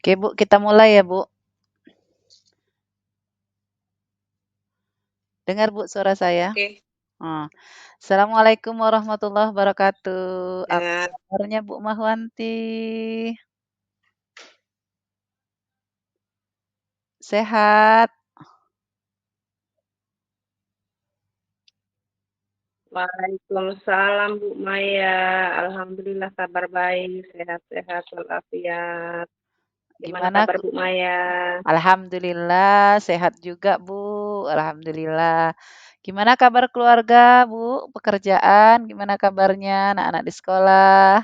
Oke Bu, kita mulai ya Bu. Dengar Bu suara saya? Oke, Oh. Assalamualaikum warahmatullahi wabarakatuh. Apa dengan kabarnya Bu Mahwanti? Sehat? Waalaikumsalam Bu Maya. Alhamdulillah kabar baik, sehat-sehat walafiat. Gimana Gimana kabar Bu Maya? Alhamdulillah sehat juga Bu, alhamdulillah. Gimana kabar keluarga Bu? Pekerjaan gimana kabarnya? Anak-anak di sekolah?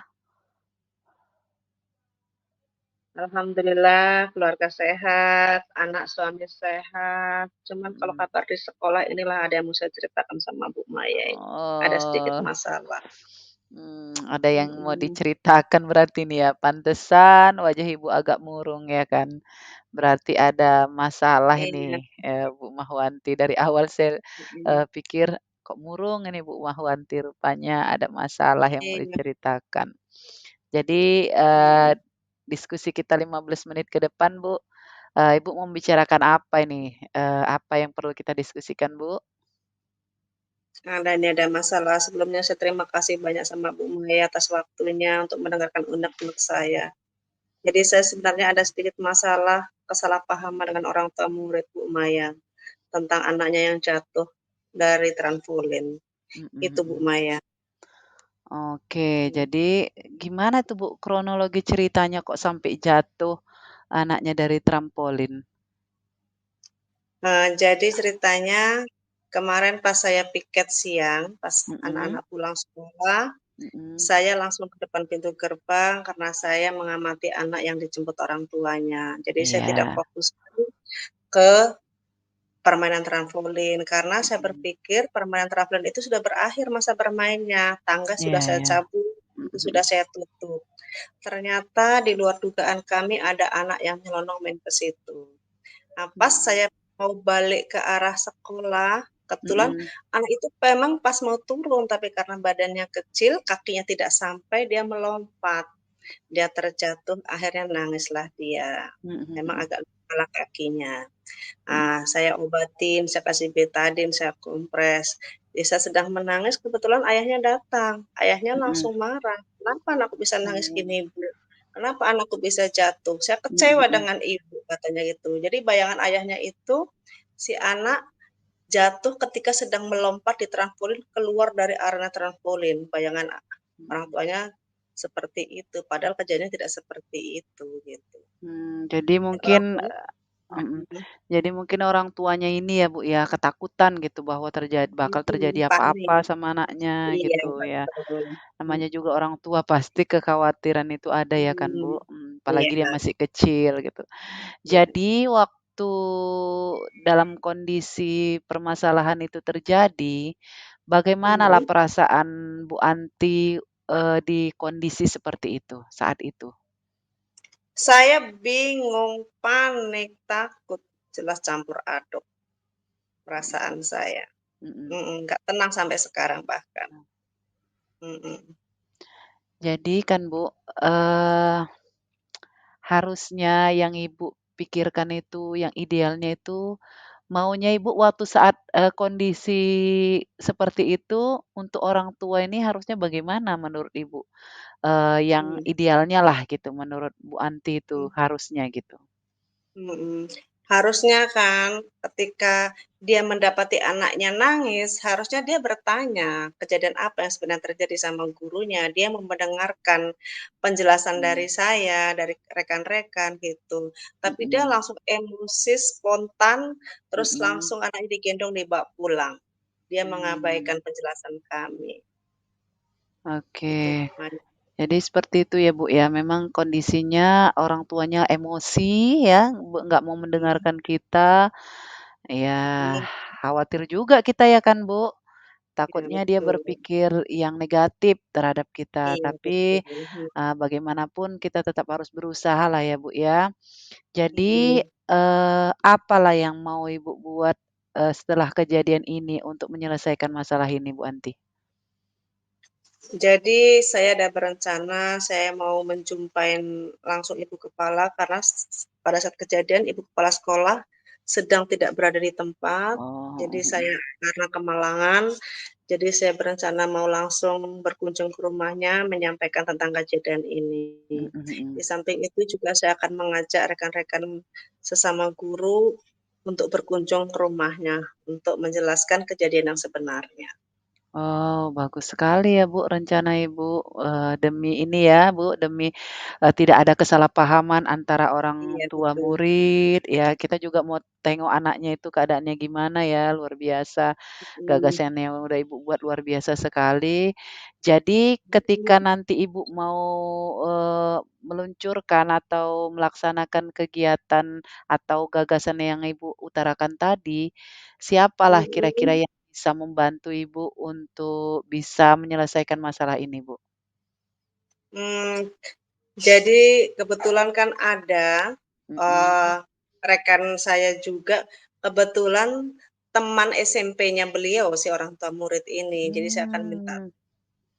Alhamdulillah keluarga sehat, anak suami sehat. Cuman kalau Mhm. kabar di sekolah inilah ada yang mau saya ceritakan sama Bu Maya ini. Ada sedikit Oh. masalah. Ada yang mau Mhm, diceritakan berarti nih ya, pantesan wajah Ibu agak murung ya kan. Berarti ada masalah iya, ini, Bu Mahwanti. Dari awal saya, mhm, pikir, kok murung ini Bu Mahwanti, rupanya ada masalah yang mau iya, diceritakan. Jadi, mhm. diskusi kita 15 menit ke depan Bu, Ibu mau membicarakan apa ini? Apa yang perlu kita diskusikan Bu? Ini ada masalah. Sebelumnya saya terima kasih banyak sama Bu Maya atas waktunya untuk mendengarkan unek-unek saya. Jadi saya sebenarnya ada sedikit masalah kesalahpahaman dengan orang tua murid Bu Maya, tentang anaknya yang jatuh dari trampolin. Mhm Itu Bu mhm. Maya. Oke, jadi gimana tuh Bu kronologi ceritanya kok sampai jatuh anaknya dari trampolin? Jadi ceritanya kemarin pas saya piket siang, pas Mhm anak-anak pulang sekolah, mhm. saya langsung ke depan pintu gerbang karena saya mengamati anak yang dijemput orang tuanya. Jadi saya tidak Iya, fokus ke permainan trampolin, karena saya mhm. berpikir permainan trampolin itu sudah berakhir masa bermainnya, tangga sudah Iya saya iya. cabut, Mhm pintu sudah mhm. saya tutup. Ternyata di luar dugaan kami ada anak yang nyelonong main ke situ. Nah, pas Mmm, saya mau balik ke arah sekolah, kebetulan mhm. anak itu memang pas mau turun, tapi karena badannya kecil, kakinya tidak sampai, dia melompat. Dia terjatuh, akhirnya nangislah dia. Mhm Memang mhm. agak luka kakinya. Mhm Saya obatin, saya kasih betadin, saya kompres. Dia sedang menangis, kebetulan ayahnya datang. Ayahnya mhm. langsung marah, "Kenapa anakku bisa nangis Mmm, gini, Bu? Kenapa anakku bisa jatuh? Saya mhm kecewa mhm. dengan Ibu," katanya gitu. Jadi bayangan ayahnya itu, si anak jatuh ketika sedang melompat di trampolin keluar dari arena trampolin. Bayangan orang Mhm. tuanya seperti itu, padahal kejadiannya tidak seperti itu, gitu. Jadi mungkin, Walaupun mhm, mhm, jadi mungkin orang tuanya ini ya, Bu, ya, ketakutan gitu bahwa bakal terjadi apa-apa panik. sama anaknya Iya, gitu ya. betul. Namanya juga orang tua pasti kekhawatiran itu ada ya kan, Mhm, Bu, apalagi dia iya, masih kecil gitu. mhm, Jadi waktu dalam kondisi permasalahan itu terjadi, bagaimanala mhm. perasaan Bu Anti, di kondisi seperti itu, saat itu? Saya bingung, panik, takut, jelas campur aduk perasaan Mhm saya. mhm. Nggak tenang sampai sekarang bahkan. Mhm, Jadi kan Bu, eee, harusnya yang Ibu pikirkan itu, yang idealnya itu, maunya Ibu waktu saat, kondisi seperti itu, untuk orang tua ini harusnya bagaimana menurut Ibu? Yang mhm, idealnya lah gitu menurut Bu Anti itu mmm. harusnya gitu. Mhm. Harusnya kan ketika dia mendapati anaknya nangis, harusnya dia bertanya kejadian apa yang sebenarnya terjadi sama gurunya. Dia mau mendengarkan penjelasan dari Mmm, saya, dari rekan-rekan gitu. Tapi dia mhm langsung emosi, spontan, terus mhm. langsung anaknya digendong dibawa pulang. Dia Mmm, mengabaikan penjelasan kami, oke. gitu. Jadi seperti itu ya, Bu, ya, memang kondisinya orang tuanya emosi ya, nggak mau Mhm, mendengarkan kita, ya iya khawatir juga kita ya kan, Bu. iya Takutnya dia betul. berpikir yang negatif terhadap kita, Iya tapi, betul. bagaimanapun kita tetap harus berusaha lah ya, Bu, ya. Jadi, Mhm. apalah yang mau Ibu buat, setelah kejadian ini untuk menyelesaikan masalah ini, Bu Anti? Jadi saya ada berencana, saya mau menjumpain langsung ibu kepala karena pada saat kejadian ibu kepala sekolah sedang tidak berada di tempat. Oh, Jadi mhm saya karena kemalangan, jadi saya berencana mau langsung berkunjung ke rumahnya menyampaikan tentang kejadian ini. mhm mhm. Di samping itu juga saya akan mengajak rekan-rekan sesama guru untuk berkunjung ke rumahnya untuk menjelaskan kejadian yang sebenarnya. Oh, bagus sekali ya, Bu, rencana Ibu, demi ini ya, Bu, demi, tidak ada kesalahpahaman antara orang Iya tua betul, murid, ya kita juga mau tengok anaknya itu keadaannya gimana ya, luar biasa. mhm, Gagasan yang udah Ibu buat luar biasa sekali. Jadi ketika mhm. nanti Ibu mau, meluncurkan atau melaksanakan kegiatan atau gagasan yang Ibu utarakan tadi, siapalah kira-kira Mhm, yang bisa membantu Ibu untuk bisa menyelesaikan masalah ini, Bu? mmm, jadi kebetulan kan ada, Mhm. eee, rekan saya juga kebetulan teman SMP-nya beliau si orang tua murid ini. Jadi saya akan minta Mmm,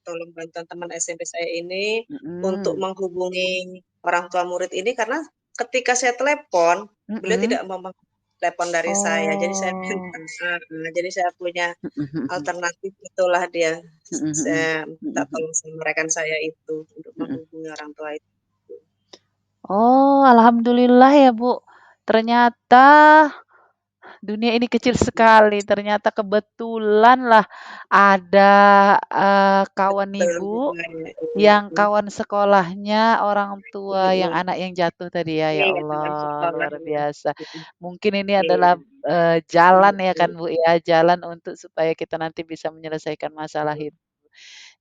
tolong bantuan teman SMP saya ini untuk mhm. menghubungi orang tua murid ini karena ketika saya telepon, beliau Mhm. tidak mau telepon dari saya. Jadi saya Oh. minta jadi saya punya Mhm mhm. alternatif itulah dia, Mhm mhm. saya minta Mhm mhm. tolong sama rekan saya itu untuk Mhm. menghubungi orang tua itu. Oh, alhamdulillah ya, Bu. Ternyata dunia ini kecil Mhm, sekali, ternyata kebetulanlah ada, kawan betul Ibu Mbaknya, yang iya, kawan sekolahnya orang tua yang mhm, anak yang jatuh tadi ya, ya iya teman Allah sekolah, luar iya, biasa. mhm, Mungkin ini iya, adalah, jalan ya kan mhm, Bu ya, jalan untuk supaya kita nanti bisa menyelesaikan masalah mhm, itu.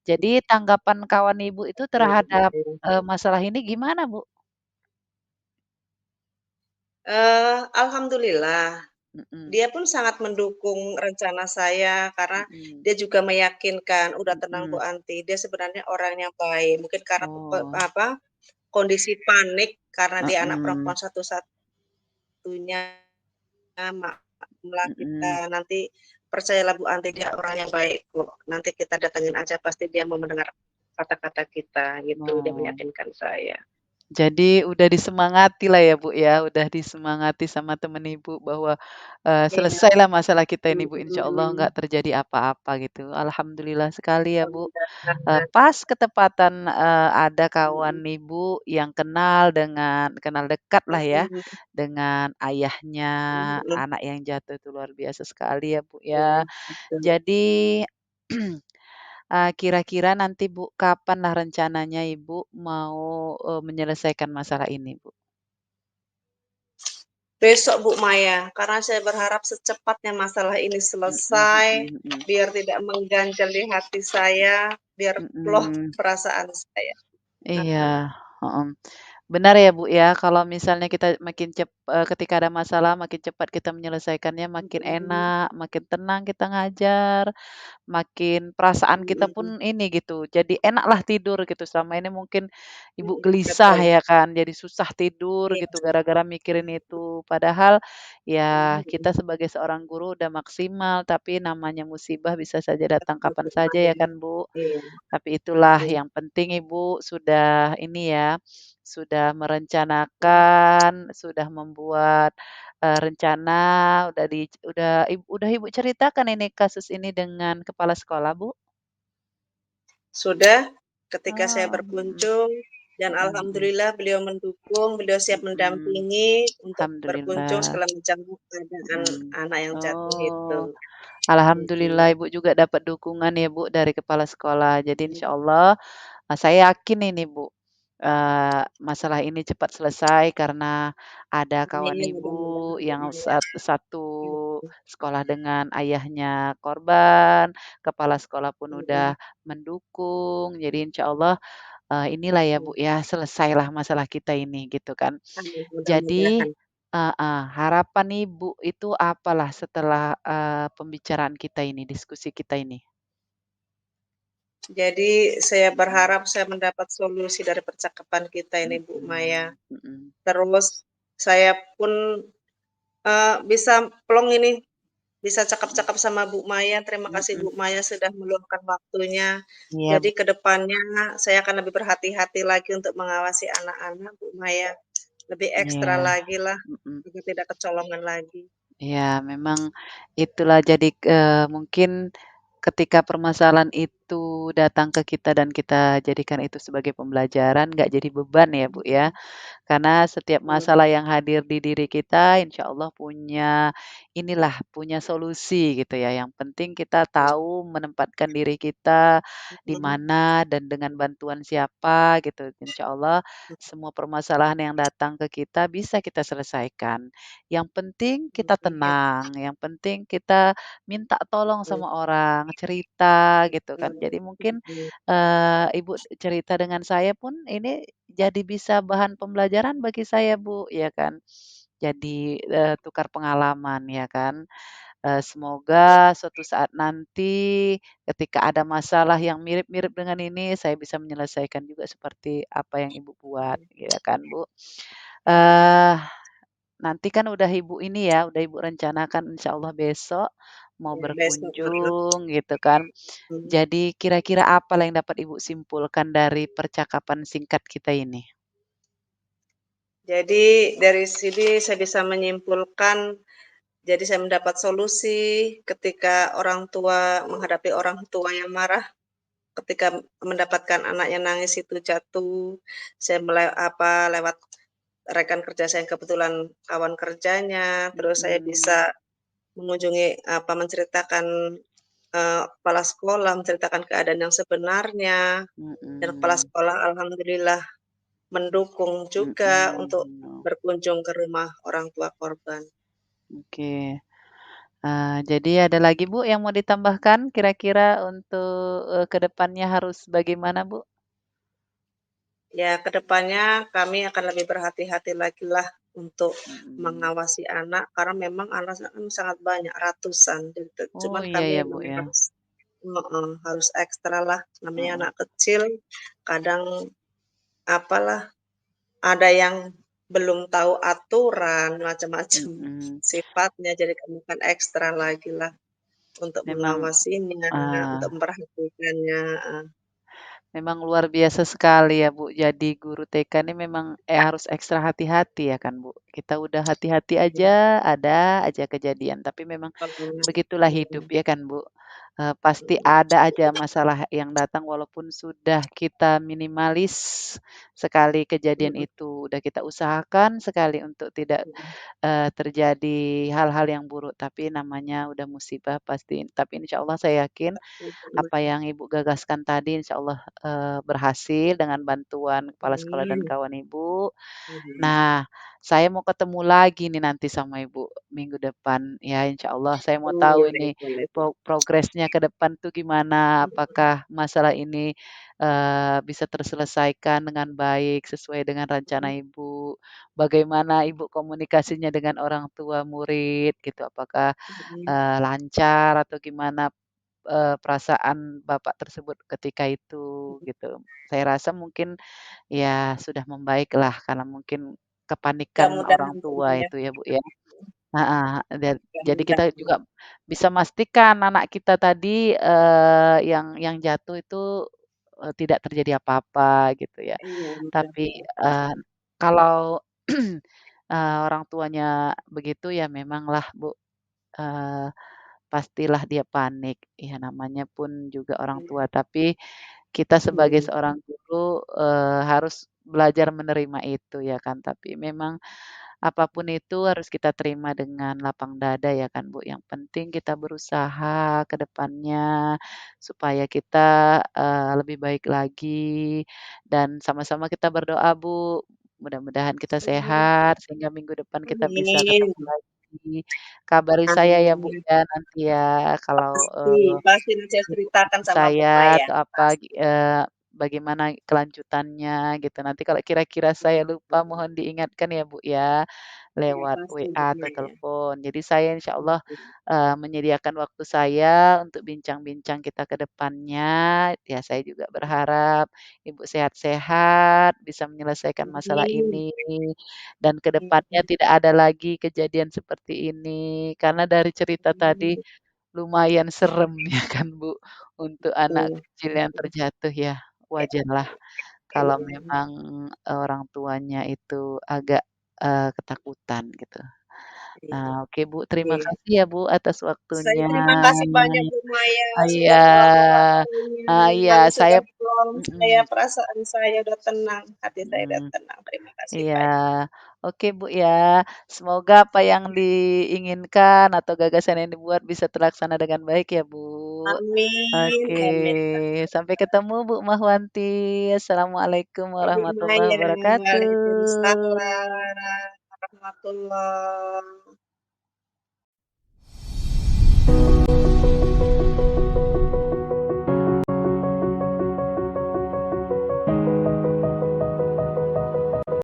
Jadi tanggapan kawan Ibu itu terhadap, betul. masalah ini gimana Bu? Alhamdulillah, Mhm dia pun sangat mendukung rencana saya karena mhm dia juga meyakinkan, "Udah tenang Bu mhm. Anti, dia sebenarnya orangnya baik." Mungkin karena Oh, apa, kondisi panik karena dia anak heeh, perempuan satu-satunya, maklumlah kita, mhm. nanti percayalah Bu Anti dia orang yang baik kok, nanti kita datengin aja pasti dia mau mendengar kata-kata kita, gitu, dia Oh. meyakinkan saya. Jadi udah disemangati lah ya, Bu, ya, udah disemangati sama temen Ibu bahwa, Iya, selesailah masalah kita ini, Bu, insya Allah mhm, nggak terjadi apa-apa gitu. Alhamdulillah sekali ya, Bu, mudah-mudahan, pas ketepatan, ada kawan mhm, Ibu yang kenal dekat lah ya, mhm, dengan ayahnya mhm, anak yang jatuh itu luar biasa sekali ya, Bu, ya. betul betul. Jadi kira-kira nanti Bu, kapanlah rencananya Ibu mau, menyelesaikan masalah ini, Bu? Besok Bu Maya, karena saya berharap secepatnya masalah ini Mhm selesai, mhm mhm. biar tidak mengganjal di hati saya, biar ploh Mhm. perasaan saya. Iya, Heeh, heeh. Benar ya, Bu, ya, kalau misalnya kita ketika ada masalah makin cepat kita menyelesaikannya makin mhm, enak, makin tenang kita ngajar. Makin perasaan kita mhm, pun ini gitu, jadi enaklah tidur gitu, selama ini mungkin Ibu gelisah betul, ya kan, jadi susah tidur iya, gitu gara-gara mikirin itu. Padahal ya mhm, kita sebagai seorang guru udah maksimal, tapi namanya musibah bisa saja datang betul kapan Bu saja ya Maya, kan, Bu. iya, Tapi itulah betul, yang penting Ibu sudah ini ya, sudah mhm. merencanakan, sudah membuat, rencana, udah Ibu ceritakan ini kasus ini dengan kepala sekolah, Bu? Sudah, ketika saya Oh, mhm, berkunjung dan mhm mhm, alhamdulillah beliau mendukung, beliau siap mhm, mendampingi untuk berkunjung alhamdulillah, segala macam keadaan mhm. anak yang jatuh itu, Oh, mhm, alhamdulillah Ibu juga dapat dukungan ya, Bu, dari kepala sekolah. Jadi mhm. insyaallah saya yakin ini Bu, masalah ini cepat selesai karena ada kawan Amin, Ibu mudah-mudahan Bu yang Maya. satu Mhm, sekolah dengan ayahnya korban, kepala sekolah pun mhm, udah mendukung. Jadi insya Allah, inilah ya mhm. Bu ya, selesailah masalah kita ini gitu kan. Amin, Jadi mudah-mudahan. harapan Ibu itu apalah setelah, pembicaraan kita ini, diskusi kita ini? Jadi saya Mhm, berharap saya mendapat solusi dari percakapan kita ini Bu Maya. mhm, mhm. Terus saya pun, bisa plong ini bisa cakap-cakap sama Bu Maya. Terima kasih mhm, Bu Maya sudah meluangkan waktunya. iya, Jadi Bu, ke depannya saya akan lebih berhati-hati lagi untuk mengawasi anak-anak, Bu Maya. Lebih ekstra iya, lagilah, mhm. agar tidak kecolongan lagi. Ya, memang itulah jadi, mungkin ketika permasalahan itu datang ke kita dan kita jadikan itu sebagai pembelajaran, nggak jadi beban ya, Bu, ya. Mhm, Karena setiap betul, masalah yang hadir di diri kita, insya Allah punya inilah, punya solusi gitu ya. Yang penting kita betul. tahu menempatkan diri kita di Mhm, mana dan dengan bantuan siapa gitu. Insya Allah semua permasalahan yang datang ke kita bisa kita selesaikan. Yang penting kita iya, tenang, yang penting kita minta tolong betul, sama orang, cerita gitu kan. betul, Jadi mungkin mhm, Ibu cerita dengan saya pun ini jadi bisa bahan pembelajaran bagi saya, Bu, ya kan. Jadi, tukar pengalaman ya kan. Semoga suatu saat nanti ketika ada masalah yang mirip-mirip dengan ini, saya bisa menyelesaikan juga seperti apa yang Ibu buat, mhm, ya kan, Bu. Eee, Nanti kan udah Ibu ini ya, udah Ibu rencanakan insya Allah besok mau iya besok, heeh, berkunjung gitu kan. mhm. Jadi kira-kira apa yang dapat Ibu simpulkan dari percakapan singkat kita ini? Jadi dari sini saya bisa menyimpulkan, jadi saya mendapat solusi ketika orang tua menghadapi orang tua yang marah, ketika mendapatkan anaknya nangis itu jatuh, saya lewat rekan kerja saya yang kebetulan kawan kerjanya, terus saya bisa Mhm, mengunjungi, menceritakan, kepala sekolah, menceritakan keadaan yang sebenarnya, dan kepala mhm, sekolah alhamdulillah mendukung juga untuk mhm, oh, berkunjung ke rumah orang tua korban. oke. Jadi ada lagi Bu yang mau ditambahkan kira-kira untuk, ke depannya harus bagaimana Bu? Ya, ke depannya kami akan lebih berhati-hati lagilah untuk Mhm. mengawasi anak, karena memang anak kan sangat banyak, ratusan, gitu. Oh Cuman iya kami ya Bu memang ya, harus heeh, harus ekstralah, namanya heeh, anak kecil, kadang apalah, ada yang belum tahu aturan, macam-macam mhm. sifatnya, jadi kami akan ekstra lagilah untuk Memang, mengawasinya, eee untuk memperhatikannya, heeh. Memang luar biasa sekali ya, Bu. Jadi guru TK ini memang, harus ekstra hati-hati ya kan, Bu. Kita udah hati-hati Iya, aja, ada aja kejadian, tapi memang heeh, begitulah hidup mhm, ya kan, Bu. Pasti mhm, ada aja masalah yang datang walaupun sudah kita minimalis sekali kejadian mhm, itu, udah kita usahakan sekali untuk tidak, mhm, terjadi hal-hal yang buruk, tapi namanya udah musibah pasti tapi insya Allah saya yakin mhm, apa yang Ibu gagaskan tadi insya Allah, berhasil dengan bantuan kepala sekolah dan amin, kawan Ibu. mhm. Nah, saya mau ketemu lagi nih nanti sama Ibu minggu depan ya insya Allah. Saya mau Oh, tahu boleh ini boleh. progresnya ke depan tuh gimana, apakah masalah ini, bisa terselesaikan dengan baik sesuai dengan rencana Mhm, Ibu, bagaimana Ibu komunikasinya dengan orang tua murid gitu, apakah, mhm, lancar atau gimana perasaan Bapak tersebut ketika itu, mhm. gitu. Saya rasa mungkin ya sudah membaiklah karena mungkin kepanikan orang Mudah-mudahan tua ya, itu ya, Bu, ya. Heeh, jadi kita mudah-mudahan. juga bisa memastikan anak kita tadi, yang jatuh itu, tidak terjadi apa-apa gitu ya. Iya, Tapi, mudah-mudahan. kalau, orang tuanya begitu ya memanglah, Bu, eee pastilah dia panik, ya namanya pun juga orang Iya, tua, tapi kita sebagai mhm, seorang guru, harus belajar menerima itu ya kan, tapi memang apapun itu harus kita terima dengan lapang dada ya kan, Bu, yang penting kita berusaha ke depannya supaya kita, lebih baik lagi dan sama-sama kita berdoa, Bu, mudah-mudahan kita mhm. sehat sehingga minggu depan kita bisa Amin, ketemu lagi. Kabari saya ya, Bu, amin. ya nanti ya kalau, Pasti pasti nanti saya ceritakan sama Bu saya Maya, atau apa, pasti. bagaimana kelanjutannya gitu. Nanti kalau kira-kira saya lupa mohon diingatkan ya, Bu, ya, Iya, lewat pasti WA atau Maya. telepon. Jadi saya insya Allah Oke. menyediakan waktu saya untuk bincang-bincang kita ke depannya. Ya saya juga berharap Ibu sehat-sehat, bisa menyelesaikan masalah Amin. ini, dan ke depannya Amin. tidak ada lagi kejadian seperti ini. Karena dari cerita tadi Amin. lumayan serem ya kan, Bu, untuk anak Betul. kecil yang terjatuh ya. Ya, Wajarlah kalau iya. memang orang tuanya itu agak, ketakutan gitu. Iya. Nah, oke, Bu, terima Iya. kasih ya, Bu, atas Saya waktunya. terima kasih banyak Bu Maya, Oh, iya. sudah meluangkan waktunya, Iya, saya sudah menolong saya, mhm perasaan saya udah tenang, hati saya udah mhm, tenang. Terima kasih iya. banyak. Oke, Bu, ya. Semoga apa yang diinginkan atau gagasan yang dibuat bisa terlaksana dengan baik ya, Bu. Amin, Oke, amin. sampai ketemu, Bu Mahwanti. Assalamualaikum Ibu warahmatullahi Maya, wabarakatuh. waalaikumsalam warahmatullah.